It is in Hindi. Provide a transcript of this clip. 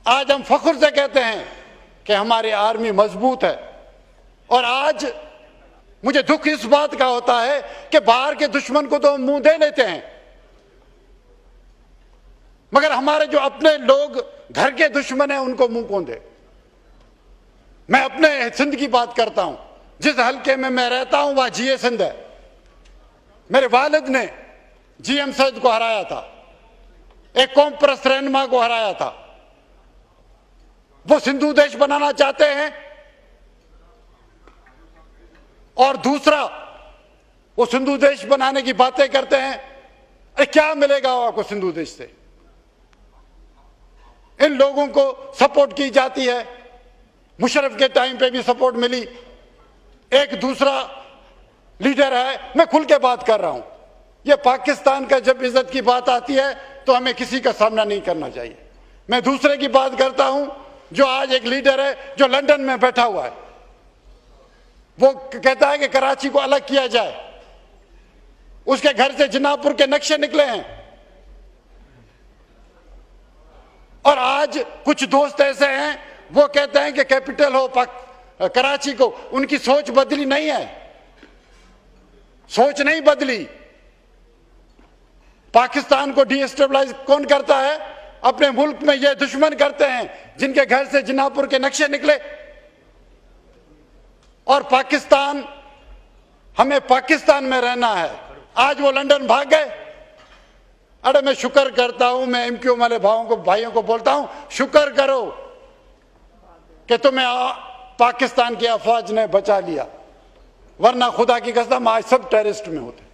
आज हम फख्र से कहते हैं कि हमारी आर्मी मजबूत है। और आज मुझे दुख इस बात का होता है कि बाहर के दुश्मन को तो हम मुंह दे लेते हैं, मगर हमारे जो अपने लोग घर के दुश्मन हैं उनको मुंह कौन दे। मैं अपने सिंध की बात करता हूं, जिस हल्के में मैं रहता हूं वहां जीए सिंध है। मेरे वालिद ने जीएम सैद को हराया था, एक कौम परस्त रहनुमा को हराया था। वो सिंधु देश बनाना चाहते हैं, और दूसरा वो सिंधु देश बनाने की बातें करते हैं। अरे क्या मिलेगा आपको सिंधु देश से? इन लोगों को सपोर्ट की जाती है, मुशर्रफ के टाइम पे भी सपोर्ट मिली। एक दूसरा लीडर है, मैं खुल के बात कर रहा हूं, ये पाकिस्तान का जब इज्जत की बात आती है तो हमें किसी का सामना नहीं करना चाहिए। मैं दूसरे की बात करता हूं, जो आज एक लीडर है जो लंदन में बैठा हुआ है, वो कहता है कि कराची को अलग किया जाए। उसके घर से जिनापुर के नक्शे निकले हैं। और आज कुछ दोस्त ऐसे हैं, वो कहते हैं कि कैपिटल हो कराची को। उनकी सोच बदली नहीं है, सोच नहीं बदली। पाकिस्तान को डीस्टेबलाइज कौन करता है? अपने मुल्क में ये दुश्मन करते हैं जिनके घर से जिनापुर के नक्शे निकले। और पाकिस्तान, हमें पाकिस्तान में रहना है। आज वो लंदन भाग गए। अरे मैं शुक्र करता हूं, मैं एमक्यू वाले भाइयों को बोलता हूं, शुक्र करो कि तुम्हें पाकिस्तान की अफवाज ने बचा लिया, वरना खुदा की कसम आज सब टेररिस्ट में होते।